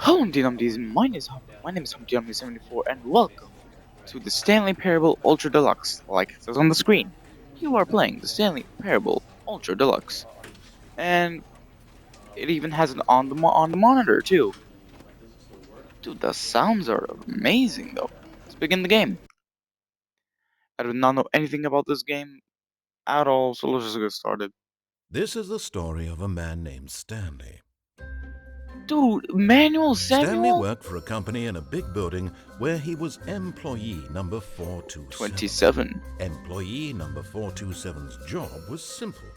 Hello, Humpty my name is Humpty74, and welcome to the Stanley Parable Ultra Deluxe. Like it says on the screen, you are playing the Stanley Parable Ultra Deluxe, and it even has it on the monitor too. Dude, the sounds are amazing though. Let's begin the game. I do not know anything about this game at all, so let's just get started. This is the story of a man named Stanley. Dude, Manuel Stanley Samuel? worked for a company in a big building where he was employee number 427. 27. Employee number 427's job was simple.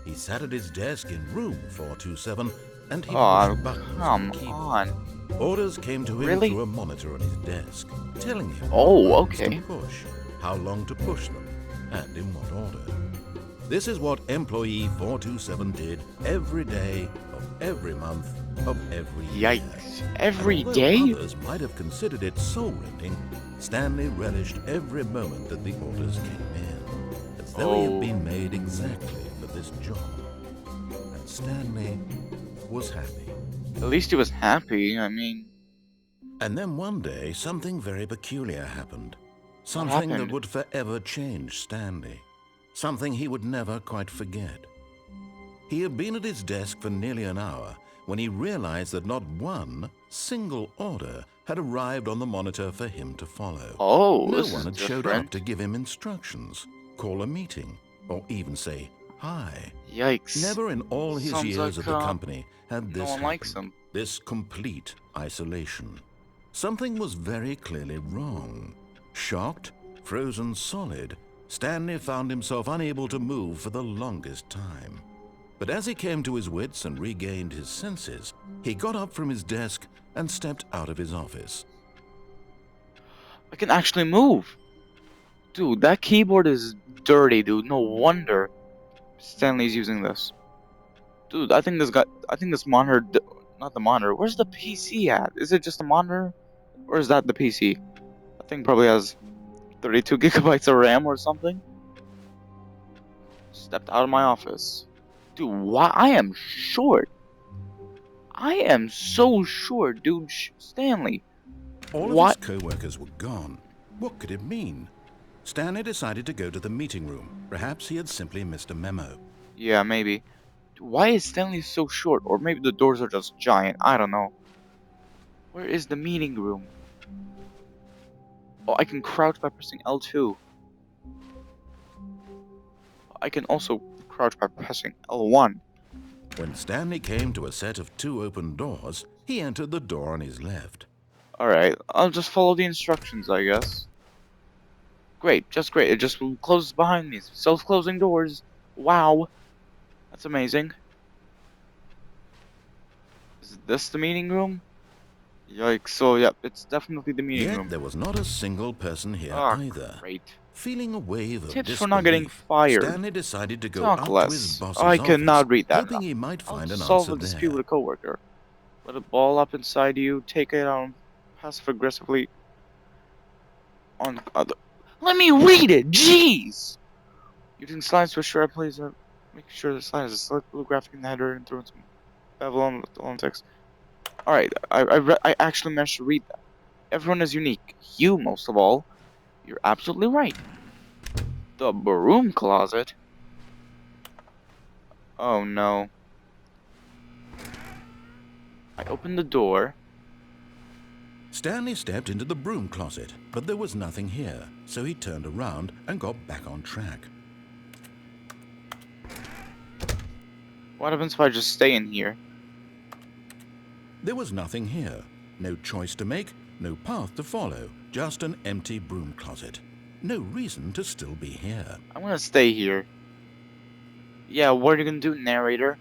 He sat at his desk in room 427 and he Oh, pushed buttons on come the keyboard. on. Orders came to him Really? through a monitor on his desk, telling him Oh, what buttons okay. to push, how long to push them, and in what order. This is what employee 427 did every day of every month of every year. Yikes. Every And although day? others might have considered it soul-rending, Stanley relished every moment that the orders came in, as though he had been made exactly for this job. And Stanley was happy. At least he was happy, I mean... And then one day, something very peculiar happened. What Something that happened? would forever change Stanley. Something he would never quite forget. He had been at his desk for nearly an hour when he realized that not one single order had arrived on the monitor for him to follow. Oh, No this one is had showed different. up to give him instructions, call a meeting, or even say hi. Yikes. Never in all his Sounds years like, at the company had no this one likes happened. him. This complete isolation. Something was very clearly wrong. Shocked, frozen solid, Stanley found himself unable to move for the longest time. But as he came to his wits and regained his senses, he got up from his desk and stepped out of his office. I can actually move. Dude, that keyboard is dirty, dude. No wonder Stanley's using this. Dude, I think this monitor, not the monitor. Where's the PC at? Is it just a monitor? Or is that the PC? I think probably has 32 gigabytes of RAM or something. Stepped out of my office. Dude, why? I am short. I am so short, dude. Stanley. All of his What? co-workers were gone. What could it mean? Stanley decided to go to the meeting room. Perhaps he had simply missed a memo. Yeah, maybe. Why is Stanley so short? Or maybe the doors are just giant. I don't know. Where is the meeting room? Oh, I can crouch by pressing L2. I can also crouch by pressing L1. When Stanley came to a set of two open doors, he entered the door on his left. Alright, I'll just follow the instructions, I guess. Great, just great. It just closes behind me. Self-closing doors. Wow. That's amazing. Is this the meeting room? Yikes, so yep, it's definitely the meeting Yet room. there was not a single person here Ah, either. great. Feeling a wave of Tips for not getting disbelief, fired. Stanley decided to go Talk up to his less. boss's I office, cannot read that. hoping he might I'll find an solve answer a dispute there. with a coworker. Let it ball up inside you, take it out passive aggressively on other. Let me read it! Jeez! Using slides to assure please make sure the slide is a select blue graphic in the header and throw some bevel on text. Alright, I actually managed to read that. Everyone is unique. You, most of all. You're absolutely right. The broom closet? Oh no. I opened the door. Stanley stepped into the broom closet, but there was nothing here, so he turned around and got back on track. What happens if I just stay in here? There was nothing here. No choice to make, no path to follow, just an empty broom closet. No reason to still be here. I'm gonna stay here. Yeah, what are you gonna do, narrator?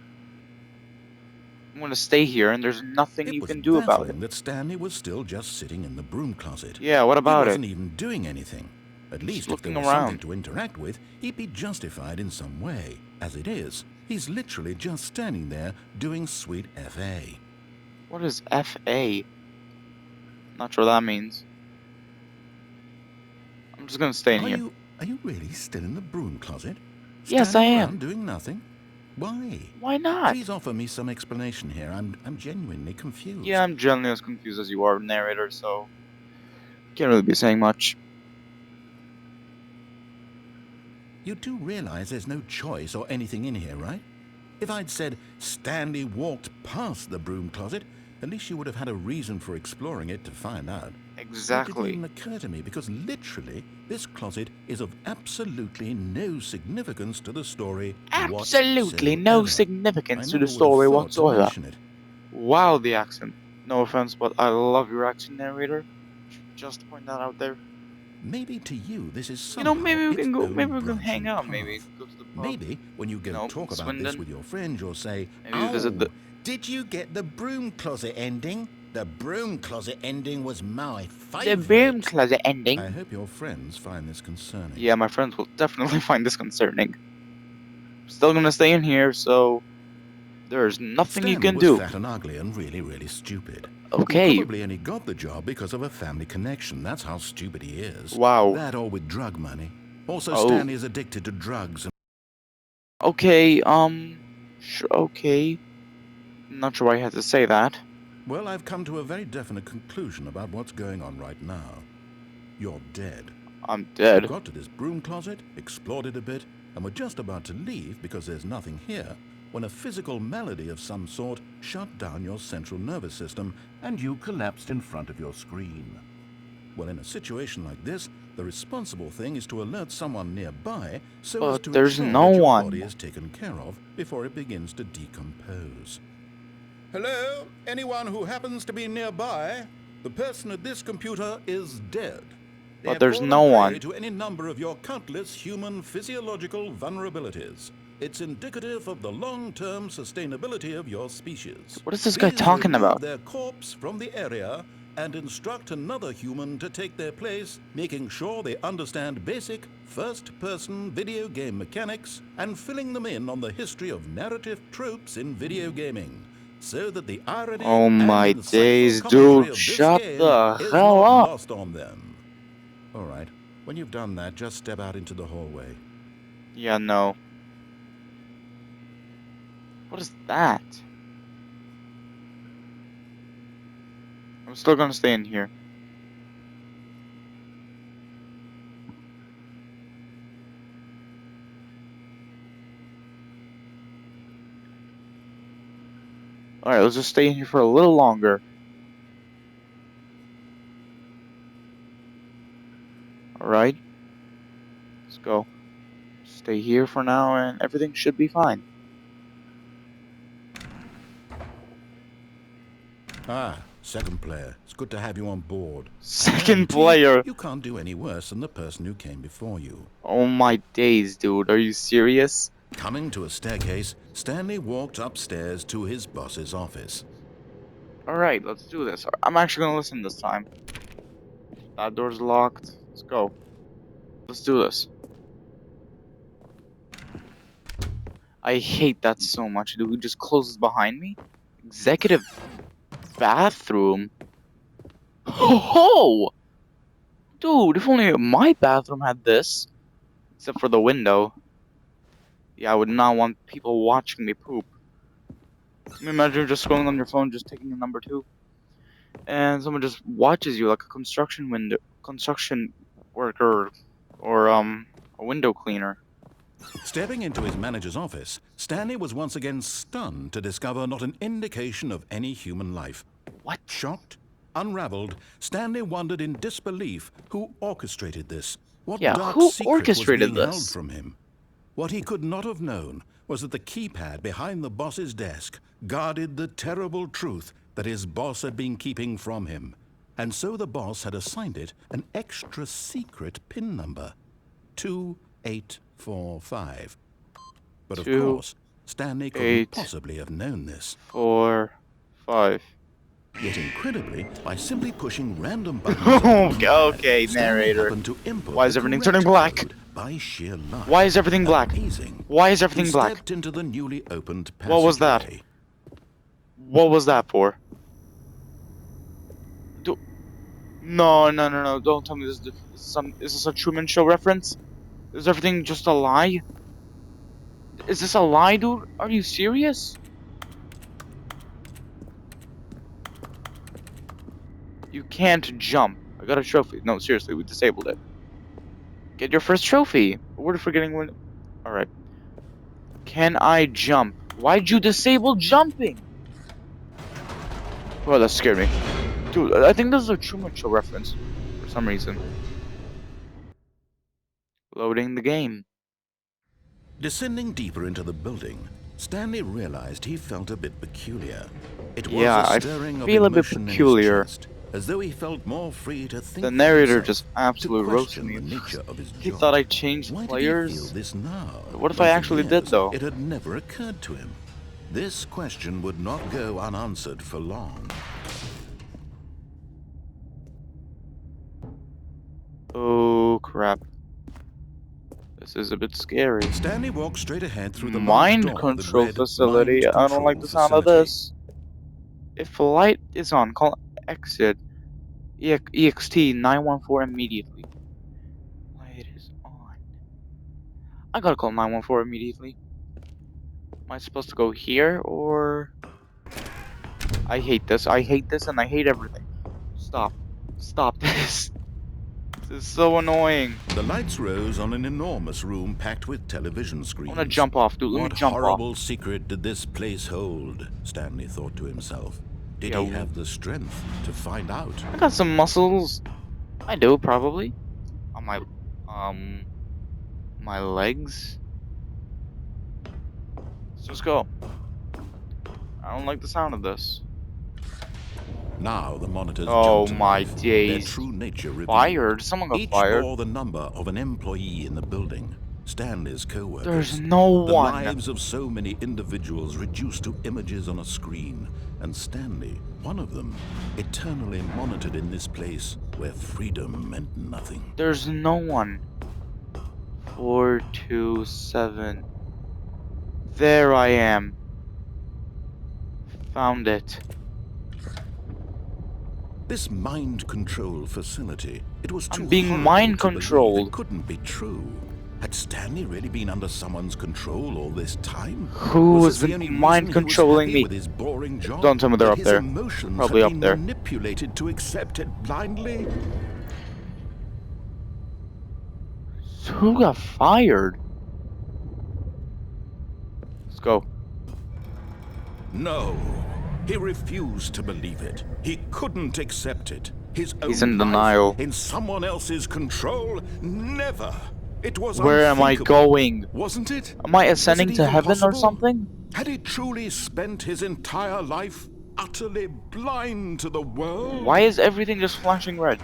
I'm gonna stay here and there's nothing you It was can do about it. baffling that Stanley was still just sitting in the broom closet. Yeah, what about He it? wasn't even doing anything. At least if there looking was something around. to interact with, he'd be justified in some way. As it is, he's literally just standing there doing sweet FA. What is FA? Not sure what that means. I'm just gonna stay in here. Are you really still in the broom closet? Yes, I Standing am. around doing nothing? Why? Why not? Please offer me some explanation here. I'm genuinely confused. Yeah, I'm generally as confused as you are, narrator, so can't really be saying much. You do realize there's no choice or anything in here, right? If I'd said Stanley walked past the broom closet, at least you would have had a reason for exploring it to find out. It didn't Exactly. even occur to me because literally this closet is of absolutely no significance to the story Absolutely no whatsoever. significance I to the never would have story thought to whatsoever. mention it. Wow, the accent. No offense, but I love your accent, narrator. Just to point that out there. Maybe to you this is You know, somehow maybe we its can go. own Maybe we can branching hang out. path. Maybe go to the pub. Maybe when you go talk about this Swindon. with your friend, you'll say, Maybe visit the. did you get the broom closet ending? The broom closet ending was my The favorite. broom closet ending. I hope your friends find this concerning. Yeah, my friends will definitely find this concerning. Still gonna stay in here, so there's nothing you can Stanley do. was fat and ugly and really, really stupid. Okay. He probably only got the job because of a family connection. That's how stupid he is. Wow. That or with drug money. Also, Oh. Stanley is addicted to drugs. Okay. Okay. Not sure why you had to say that. Well, I've come to a very definite conclusion about what's going on right now. You're dead. I'm dead. You got to this broom closet, explored it a bit, and were just about to leave because there's nothing here, when a physical malady of some sort shut down your central nervous system and you collapsed in front of your screen. Well, in a situation like this, the responsible thing is to alert someone nearby so as to there's ensure no that your one. body is taken care of before it begins to decompose. Hello? Anyone who happens to be nearby? The person at this computer is dead. But there's no one. To any number of your countless human physiological vulnerabilities. It's indicative of the long-term sustainability of your species. What is this guy Please talking remove about? their corpse from the area and instruct another human to take their place, making sure they understand basic first-person video game mechanics and filling them in on the history of narrative tropes in video gaming, so that the irony Oh my and days, insightful commentary dude, of this shut game the is hell not up. lost on them. All right, when you've done that, just step out into the hallway. Yeah, no. What is that? I'm still gonna stay in here. Alright, let's just stay in here for a little longer. Alright. Let's go. Stay here for now and everything should be fine. Ah, second player. It's good to have you on board. Second player? You can't do any worse than the person who came before you. Oh my days, dude. Are you serious? Coming to a staircase, Stanley walked upstairs to his boss's office. Alright, let's do this. I'm actually gonna listen this time. That door's locked. Let's go. Let's do this. I hate that so much, dude. It just closes behind me. Executive bathroom. Ho! Dude, if only my bathroom had this. Except for the window. Yeah, I would not want people watching me poop. Can you imagine just scrolling on your phone, just taking a number 2? And someone just watches you like a construction worker, or a window cleaner. Stepping into his manager's office, Stanley was once again stunned to discover not an indication of any human life. What? Shocked, unraveled, Stanley wondered in disbelief who orchestrated this. What Yeah, dark who secret orchestrated was being held this? from him? What he could not have known was that the keypad behind the boss's desk guarded the terrible truth that his boss had been keeping from him. And so the boss had assigned it an extra secret PIN number, 2845. But of course, Stanley couldn't possibly have known this. 4, 5. Yet incredibly, by simply pushing random buttons, Okay, narrator. Why is everything turning black? By sheer luck. Why is everything black? Why is everything black? Stepped into the newly opened passageway. What was that? What was that for? No, don't tell me this is this a Truman Show reference? Is everything just a lie? Is this a lie, dude? Are you serious? You can't jump. I got a trophy. No, seriously, we disabled it. Get your first trophy. We're forgetting when. Alright. Can I jump? Why'd you disable jumping? Well, that scared me. Dude, I think this is a Truman Show reference. For some reason. Loading the game. Descending deeper into the building, Stanley realized he felt a bit peculiar. It was Yeah, I a stirring of feel a bit emotion in his peculiar. chest, as though he felt more free to think The for narrator himself, just to absolutely roasted question me. the nature of his He job. thought I changed Why did he feel players. this now? What if when I for actually years did, though? It had never occurred to him. This question would not go unanswered for long. Oh, crap. This is a bit scary. Stanley walked straight ahead through the large Mind door that control read facility. Mind I don't like Control the sound of Facility. this. If a light is on, call exit. EXT 914 immediately. Light is on. I gotta call 914 immediately. Am I supposed to go here or? I hate this. I hate this and I hate everything. Stop. Stop this. This is so annoying. The lights rose on an enormous room packed with television screens. I wanna jump off, dude. Let me What jump off. horrible secret did this place hold? Stanley thought to himself. Did he have the strength to find out? I got some muscles. I do, probably. On my legs. Let's just go. I don't like the sound of this. Now the monitors Oh jumped to my life. days. Their true nature revealed. Fired? Someone got Each fired. bore the number of an employee in the building. Stanley's co-workers. There's no the one. lives of so many individuals reduced to images on a screen. And Stanley, one of them, eternally monitored in this place where freedom meant nothing. There's no one. 427. There I am. Found it. This mind control facility, it was too I'm being horrible mind to believe. controlled. It couldn't be true. Had Stanley really been under someone's control all this time? Who has Was this the only been reason mind he was controlling happy me? with his boring job? Don't tell me they're That up his there. emotions Probably had up been there. manipulated to accept it blindly? So who got fired? Let's go. No. He refused to believe it. He couldn't accept it. His He's own in life denial. in someone else's control? Never. It was Where am I unthinkable, going? wasn't it? Am I Was ascending it to even heaven or possible? something? Had he truly spent his entire life utterly blind to the world? Why is everything just flashing red?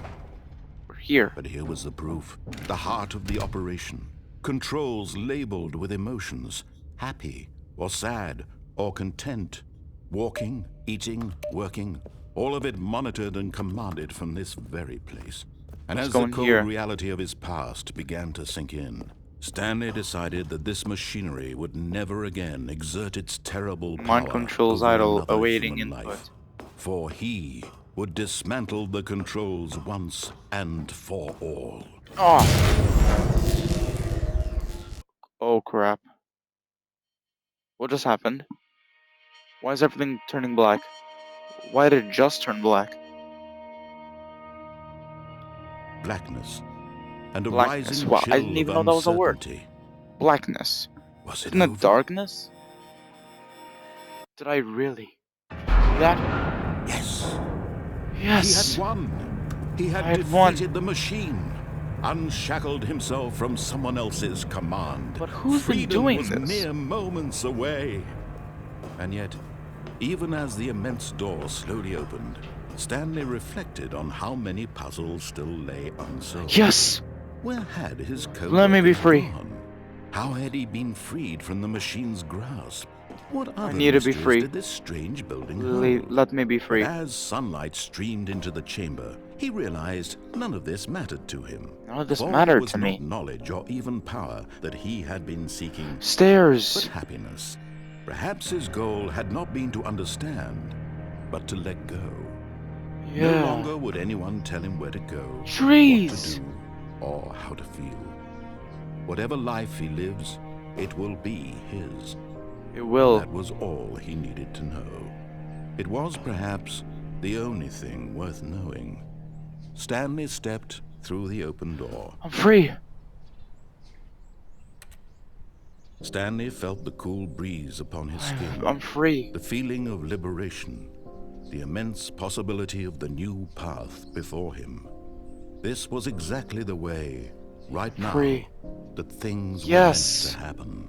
We're here. But here was the proof. The heart of the operation. Controls labeled with emotions. Happy, or sad, or content. Walking, eating, working. All of it monitored and commanded from this very place. And Let's as go the in cold here. reality of his past began to sink in, Stanley decided that this machinery would never again exert its terrible power Mind controls over idle, another awaiting human input. life. For he would dismantle the controls once and for all. Oh. Oh crap. What just happened? Why is everything turning black? Why did it just turn black? Blackness and a Blackness. rising Wow, chill I didn't even know of that was a word. uncertainty. Blackness. Was it Isn't it over? darkness? Did I really do that? Yes. Yes. He had won. He had defeated the machine. Unshackled himself from someone else's command. But who's been Freedom doing was this? mere moments away. And yet, even as the immense door slowly opened, Stanley reflected on how many puzzles still lay unsolved. Yes. Where had his co-worker Let me be free. gone? How had he been freed from the machine's grasp? What other need to be mysteries free. did this strange building hold? Let me be free. But as sunlight streamed into the chamber, he realized none of this mattered to him. None of this For mattered it was to not me. knowledge or even power that he had been seeking, but Stairs. happiness. Perhaps his goal had not been to understand, but to let go. No Yeah. longer would anyone tell him where to go, Trees. what to do, or how to feel. Whatever life he lives, It will be his. It will. That was all he needed to know. It was perhaps the only thing worth knowing. Stanley stepped through the open door. I'm free. Stanley felt the cool breeze upon his skin, I'm free. the feeling of liberation, the immense possibility of the new path before him. This was exactly the way, right now, Free. that things were meant Yes. to happen.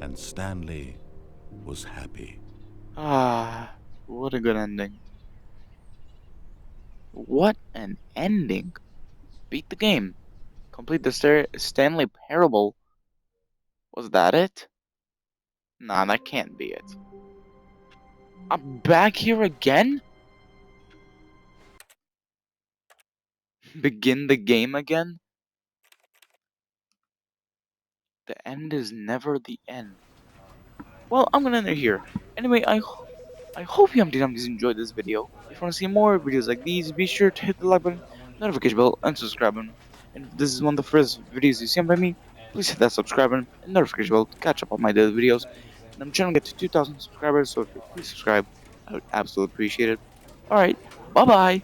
And Stanley was happy. Ah, what a good ending. What an ending. Beat the game. Complete the Stanley Parable. Was that it? Nah, that can't be it. I'm back here again? Begin the game again? The end is never the end. Well, I'm gonna end it here. Anyway, I hope you Humpty enjoyed this video. If you want to see more videos like these, be sure to hit the like button, notification bell, and subscribe button. And if this is one of the first videos you see by me, please hit that subscribe button and notification bell to catch up on my daily videos. And I'm trying to get to 2,000 subscribers, so if you please subscribe, I would absolutely appreciate it. Alright, bye bye!